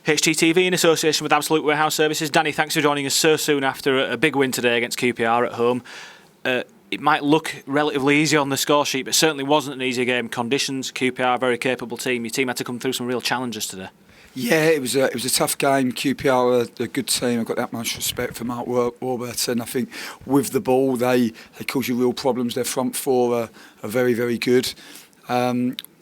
HTTV in association with Absolute Warehouse Services. Danny, thanks for joining us so soon after a big win today against QPR at home. It might look relatively easy on the score sheet, but certainly wasn't an easy game. Conditions, QPR, a very capable team. Your team had to come through some real challenges today. Yeah, it was a tough game. QPR are a good team. I've got that much respect for Mark Warburton. I think with the ball, they cause you real problems. Their front four are very, very good.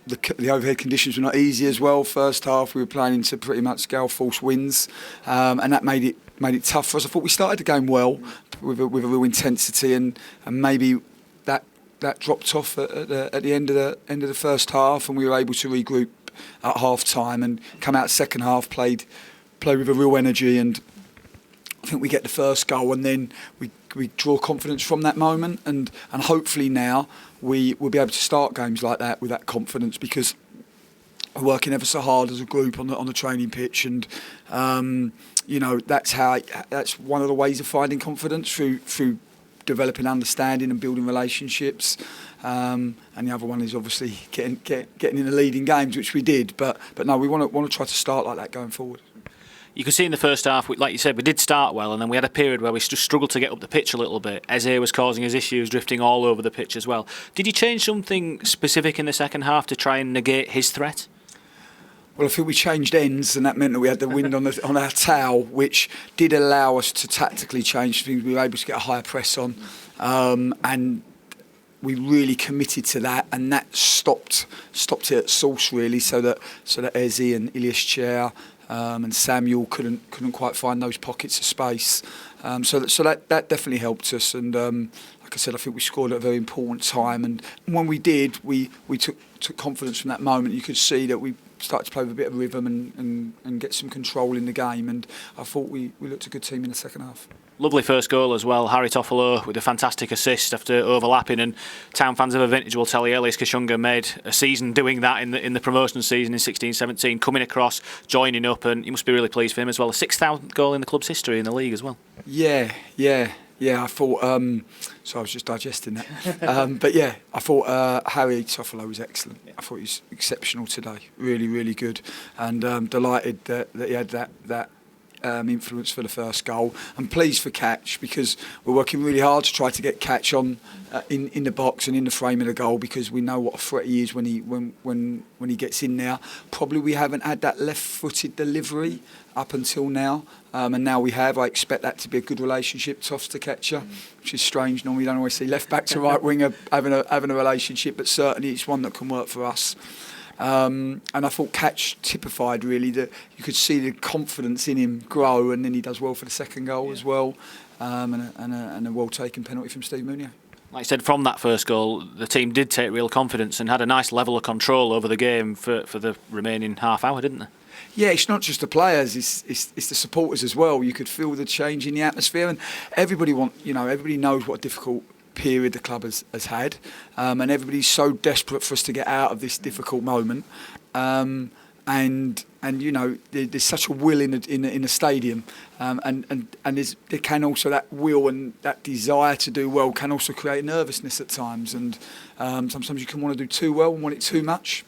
The overhead conditions were not easy as well. First half, we were playing into pretty much gale force winds, and that made it tough for us. I thought we started the game well with a real intensity, and maybe that dropped off at the end of the first half, and we were able to regroup at half time and come out second half, played with a real energy, and I think we get the first goal, and then we draw confidence from that moment, and hopefully now we will be able to start games like that with that confidence, because we're working ever so hard as a group on the training pitch, and that's one of the ways of finding confidence through developing understanding and building relationships. And the other one is obviously getting in the leading games, which we did. But no, we want to try to start like that going forward. You could see in the first half, like you said, we did start well, and then we had a period where we just struggled to get up the pitch a little bit. Eze was causing us issues, drifting all over the pitch as well. Did you change something specific in the second half to try and negate his threat? Well, I think we changed ends, and that meant that we had the wind on our tail, which did allow us to tactically change things. We were able to get a higher press on, and we really committed to that, and that stopped it at source really, so that Eze and Ilias Chair and Samuel couldn't quite find those pockets of space. So that definitely helped us, and like I said, I think we scored at a very important time, and when we did, we took confidence from that moment. You could see that we started to play with a bit of rhythm and get some control in the game, and I thought we looked a good team in the second half. Lovely first goal as well. Harry Toffolo with a fantastic assist after overlapping, and Town fans of a vintage will tell you Elias Kashunga made a season doing that in the promotion season in 16-17, coming across, joining up, and you must be really pleased for him as well. A 6,000th goal in the club's history in the league as well. Yeah. I thought. So I was just digesting that, but yeah, I thought Harry Toffolo was excellent. I thought he was exceptional today. Really, really good, and delighted that he had that influence for the first goal. I'm pleased for Catch, because we're working really hard to try to get Catch on in the box and in the frame of the goal, because we know what a threat he is when he gets in there. Probably we haven't had that left-footed delivery up until now, and now we have. I expect that to be a good relationship, toss to catcher, which is strange. Normally, you don't always see left back to right winger having a relationship, but certainly it's one that can work for us. And I thought Catch typified really that you could see the confidence in him grow, and then he does well for the second goal as well, and a well taken penalty from Steve Mounier. Like I said, from that first goal, the team did take real confidence and had a nice level of control over the game for the remaining half hour, didn't they? Yeah, it's not just the players; it's the supporters as well. You could feel the change in the atmosphere, and everybody knows what a difficult period the club has had, and everybody's so desperate for us to get out of this difficult moment, and there's such a will in the stadium, and there can also, that will and that desire to do well can also create nervousness at times, and sometimes you can want to do too well and want it too much,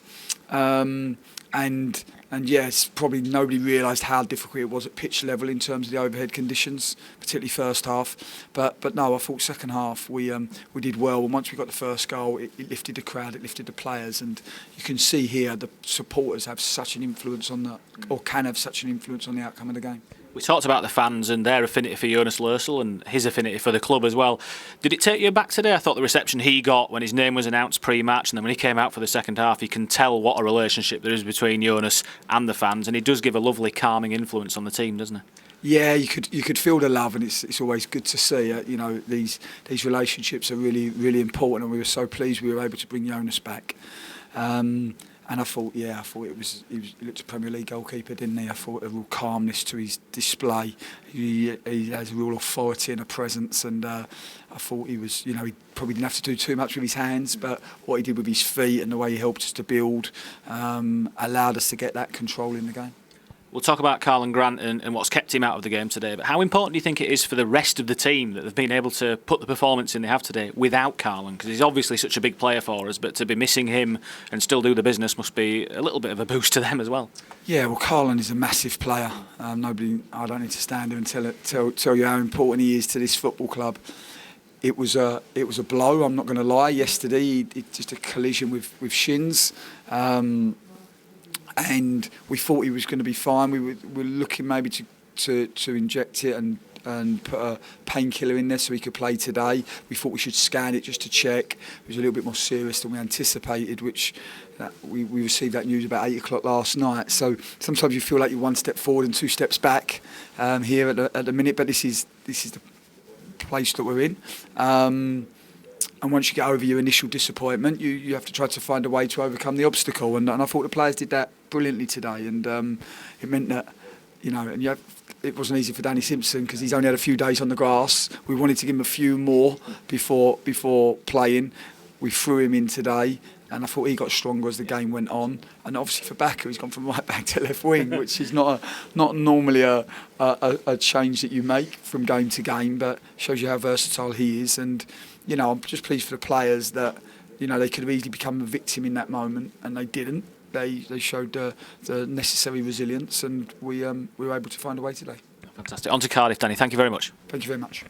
and yes, probably nobody realised how difficult it was at pitch level in terms of the overhead conditions, particularly first half. But no, I thought second half we did well. And once we got the first goal, it lifted the crowd, it lifted the players, and you can see here the supporters have such an influence can have such an influence on the outcome of the game. We talked about the fans and their affinity for Jonas Lössl and his affinity for the club as well. Did it take you back today? I thought the reception he got when his name was announced pre-match, and then when he came out for the second half, you can tell what a relationship there is between Jonas and the fans, and he does give a lovely calming influence on the team, doesn't he? Yeah, you could feel the love, and it's always good to see. These relationships are really, really important, and we were so pleased we were able to bring Jonas back. And I thought he looked a Premier League goalkeeper, didn't he? I thought a real calmness to his display. He has a real authority and a presence, and I thought he was, he probably didn't have to do too much with his hands, but what he did with his feet and the way he helped us to build allowed us to get that control in the game. We'll talk about Karlan Grant and what's kept him out of the game today, but how important do you think it is for the rest of the team that they've been able to put the performance in they have today without Karlan? Because he's obviously such a big player for us, but to be missing him and still do the business must be a little bit of a boost to them as well. Yeah, well, Karlan is a massive player. I don't need to stand here and tell you how important he is to this football club. It was a blow. I'm not going to lie. Yesterday, just a collision with shins, and we thought he was going to be fine. We were looking maybe to inject it and put a painkiller in there so he could play today. We thought we should scan it just to check. It was a little bit more serious than we anticipated, which we received that news about 8 o'clock last night. So sometimes you feel like you're 1 step forward and 2 steps back here at the minute, but this is the place that we're in. And once you get over your initial disappointment, you have to try to find a way to overcome the obstacle. And I thought the players did that brilliantly today. And it meant that, it wasn't easy for Danny Simpson because he's only had a few days on the grass. We wanted to give him a few more before playing. We threw him in today, and I thought he got stronger as the game went on. And obviously for Baka, he's gone from right back to left wing, which is not normally a change that you make from game to game, but shows you how versatile he is. And I'm just pleased for the players that they could have easily become a victim in that moment, and they didn't. They showed the necessary resilience, and we were able to find a way today. Fantastic. On to Cardiff, Danny. Thank you very much. Thank you very much.